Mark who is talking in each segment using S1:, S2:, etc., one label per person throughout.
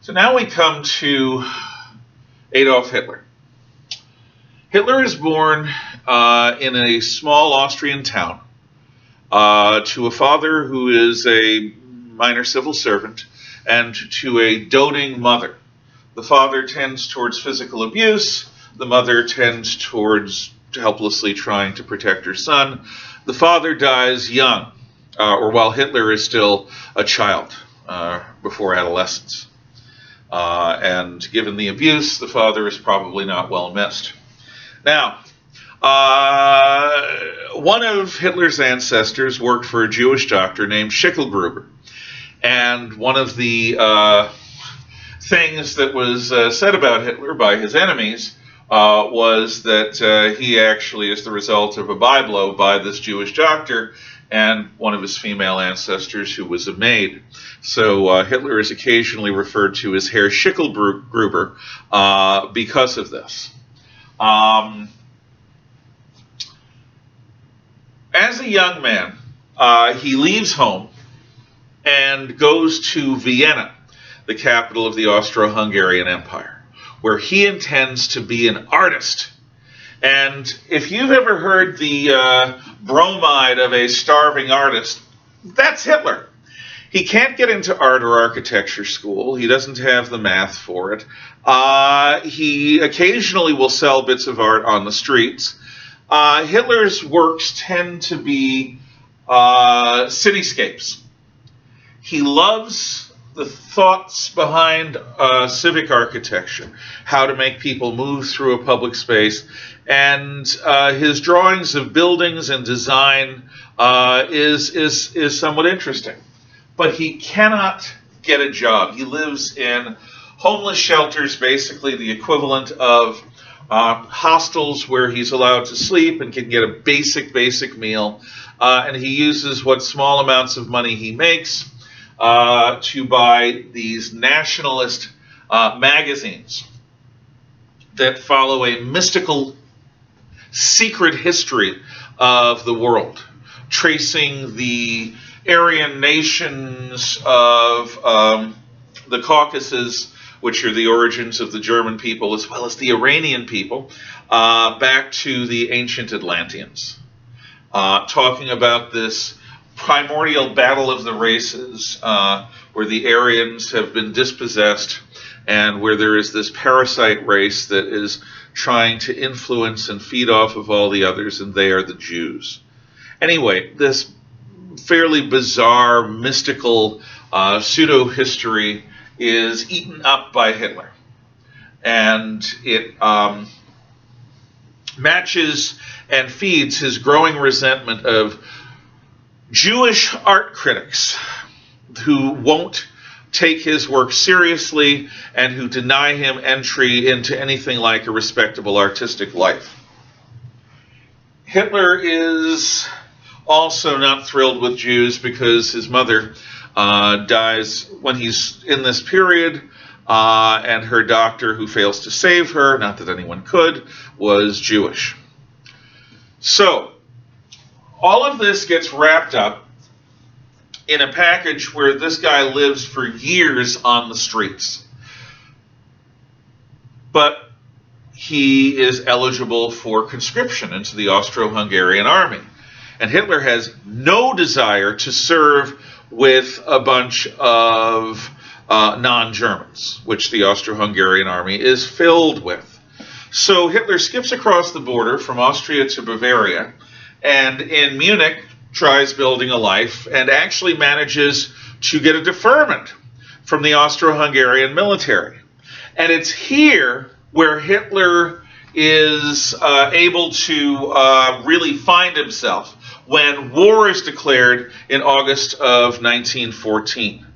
S1: So now we come to Adolf Hitler. Hitler is born in a small Austrian town to a father who is a minor civil servant and to a doting mother. The father tends towards physical abuse. The mother tends towards helplessly trying to protect her son. The father dies young, or while Hitler is still a child, before adolescence. And given the abuse, the father is probably not well missed. Now, one of Hitler's ancestors worked for a Jewish doctor named Schicklgruber. And one of the things that was said about Hitler by his enemies was that he actually is the result of a byblow by this Jewish doctor and one of his female ancestors who was a maid. So Hitler is occasionally referred to as Herr Schicklgruber because of this. As a young man, he leaves home and goes to Vienna, the capital of the Austro-Hungarian Empire, where he intends to be an artist. And if you've ever heard the bromide of a starving artist, that's Hitler. He can't get into art or architecture school. He doesn't have the math for it. He occasionally will sell bits of art on the streets. Hitler's works tend to be cityscapes. He loves the thoughts behind civic architecture, how to make people move through a public space, and his drawings of buildings and design is somewhat interesting. But he cannot get a job. He lives in homeless shelters, basically the equivalent of hostels where he's allowed to sleep and can get a basic meal. And he uses what small amounts of money he makes to buy these nationalist magazines that follow a mystical, secret history of the world, tracing the Aryan nations of the Caucasus, which are the origins of the German people, as well as the Iranian people, back to the ancient Atlanteans. Talking about this primordial battle of the races, where the Aryans have been dispossessed, and where there is this parasite race that is trying to influence and feed off of all the others, and they are the Jews. Anyway, this fairly bizarre, mystical pseudo-history is eaten up by Hitler. And it matches and feeds his growing resentment of Jewish art critics who won't take his work seriously and who deny him entry into anything like a respectable artistic life. Hitler is also not thrilled with Jews because his mother dies when he's in this period, and her doctor, who fails to save her, not that anyone could, was Jewish. So, all of this gets wrapped up in a package where this guy lives for years on the streets. But he is eligible for conscription into the Austro-Hungarian army. And Hitler has no desire to serve with a bunch of non-Germans, which the Austro-Hungarian army is filled with. So Hitler skips across the border from Austria to Bavaria, and in Munich tries building a life and actually manages to get a deferment from the Austro-Hungarian military. And it's here where Hitler is able to really find himself when war is declared in August of 1914.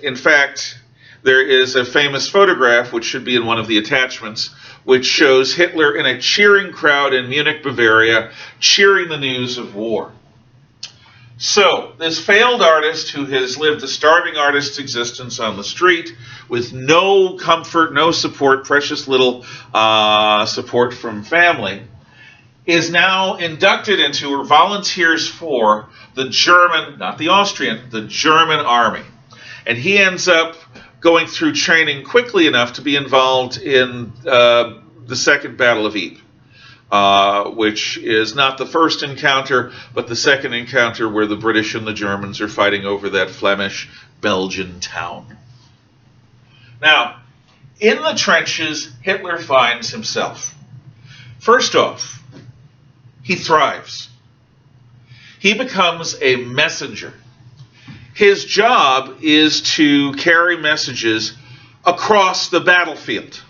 S1: In fact, there is a famous photograph, which should be in one of the attachments, which shows Hitler in a cheering crowd in Munich, Bavaria, cheering the news of war. So, this failed artist who has lived a starving artist's existence on the street with no comfort, no support, precious little support from family, is now inducted into or volunteers for the German, not the Austrian, the German army. And he ends up going through training quickly enough to be involved in the Second Battle of Ypres, which is not the first encounter, but the second encounter where the British and the Germans are fighting over that Flemish-Belgian town. Now, in the trenches, Hitler finds himself. First off, he thrives. He becomes a messenger. His job is to carry messages across the battlefield.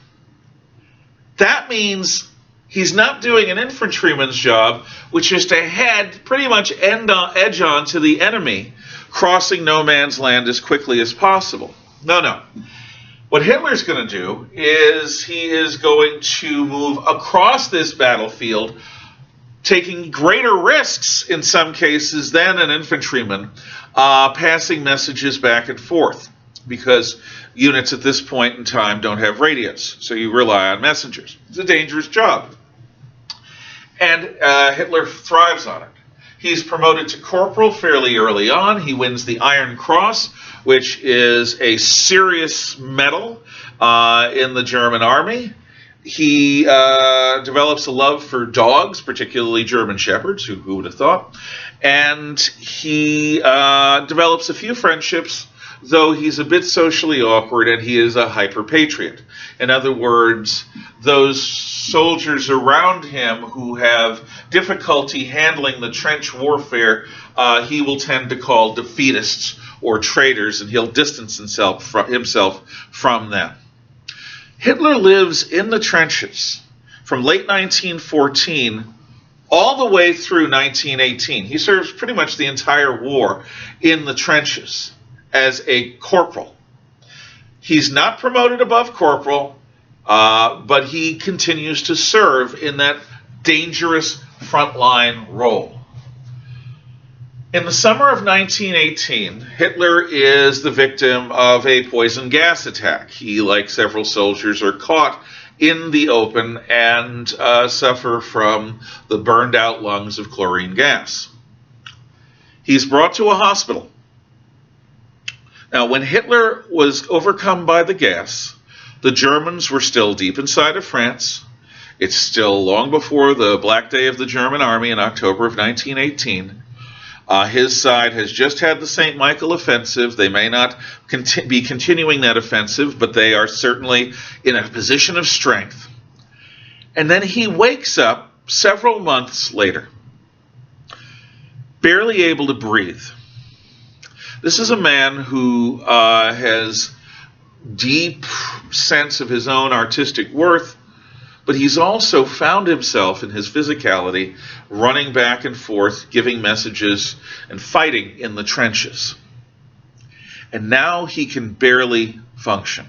S1: That means he's not doing an infantryman's job, which is to head pretty much edge on to the enemy, crossing no man's land as quickly as possible. No. What Hitler's going to do is he is going to move across this battlefield, taking greater risks in some cases than an infantryman, passing messages back and forth, because units at this point in time don't have radios, so you rely on messengers. It's a dangerous job. And Hitler thrives on it. He's promoted to corporal fairly early on. He wins the Iron Cross, which is a serious medal in the German army. He develops a love for dogs, particularly German Shepherds, who would have thought. And he develops a few friendships, though he's a bit socially awkward and he is a hyper-patriot. In other words, those soldiers around him who have difficulty handling the trench warfare, he will tend to call defeatists or traitors, and he'll distance himself from them. Hitler lives in the trenches from late 1914 all the way through 1918. He serves pretty much the entire war in the trenches as a corporal. He's not promoted above corporal, but he continues to serve in that dangerous frontline role. In the summer of 1918, Hitler is the victim of a poison gas attack. He, like several soldiers, are caught in the open and suffer from the burned out lungs of chlorine gas. He's brought to a hospital. Now, when Hitler was overcome by the gas, the Germans were still deep inside of France. It's still long before the Black Day of the German Army in October of 1918. His side has just had the St. Michael offensive. They may not be continuing that offensive, but they are certainly in a position of strength. And then he wakes up several months later, barely able to breathe. This is a man who has deep sense of his own artistic worth, but he's also found himself in his physicality running back and forth, giving messages and fighting in the trenches. And now he can barely function.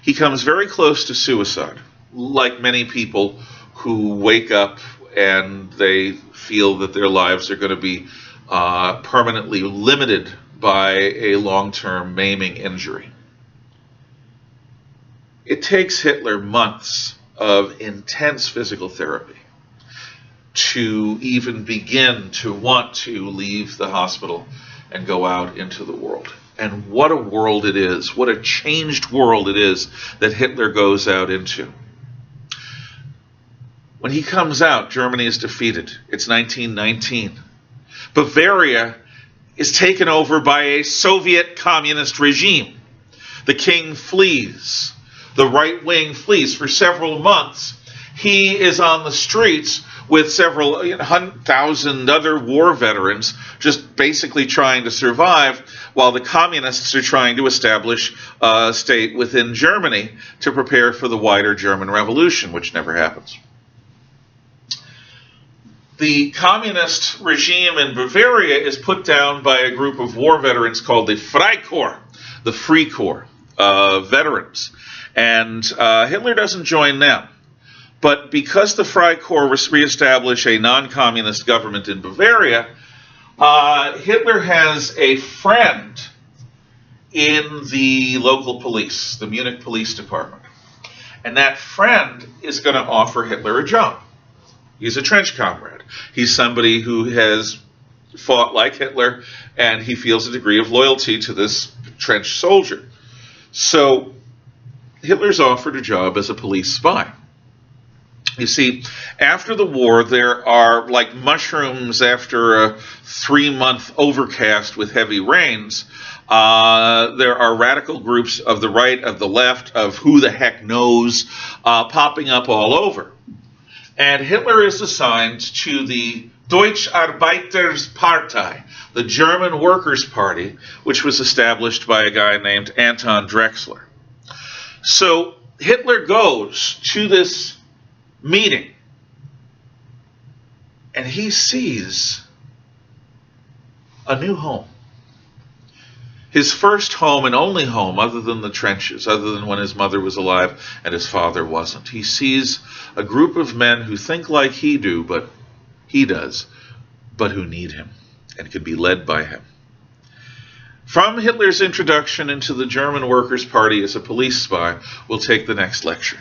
S1: He comes very close to suicide, like many people who wake up and they feel that their lives are going to be permanently limited by a long-term maiming injury. It takes Hitler months of intense physical therapy to even begin to want to leave the hospital and go out into the world. And what a world it is, what a changed world it is that Hitler goes out into. When he comes out, Germany is defeated. It's 1919. Bavaria is taken over by a Soviet communist regime. The king flees. The right wing flees for several months. He is on the streets with several 100,000 other war veterans, just basically trying to survive, while the communists are trying to establish a state within Germany to prepare for the wider German Revolution, which never happens. The communist regime in Bavaria is put down by a group of war veterans called the Freikorps, the Free Corps veterans. And Hitler doesn't join them. But because the Freikorps reestablish a non-communist government in Bavaria, Hitler has a friend in the local police, the Munich Police Department. And that friend is going to offer Hitler a job. He's a trench comrade. He's somebody who has fought like Hitler, and he feels a degree of loyalty to this trench soldier. So Hitler's offered a job as a police spy. You see, after the war, there are, like mushrooms after a 3-month overcast with heavy rains, there are radical groups of the right, of the left, of who the heck knows, popping up all over. And Hitler is assigned to the Deutsche Arbeiterspartei, the German Workers' Party, which was established by a guy named Anton Drexler. So Hitler goes to this meeting, and he sees a new home. His first home and only home, other than the trenches, other than when his mother was alive and his father wasn't. He sees a group of men who think like he does, but who need him and can be led by him. From Hitler's introduction into the German Workers' Party as a police spy, we'll take the next lecture.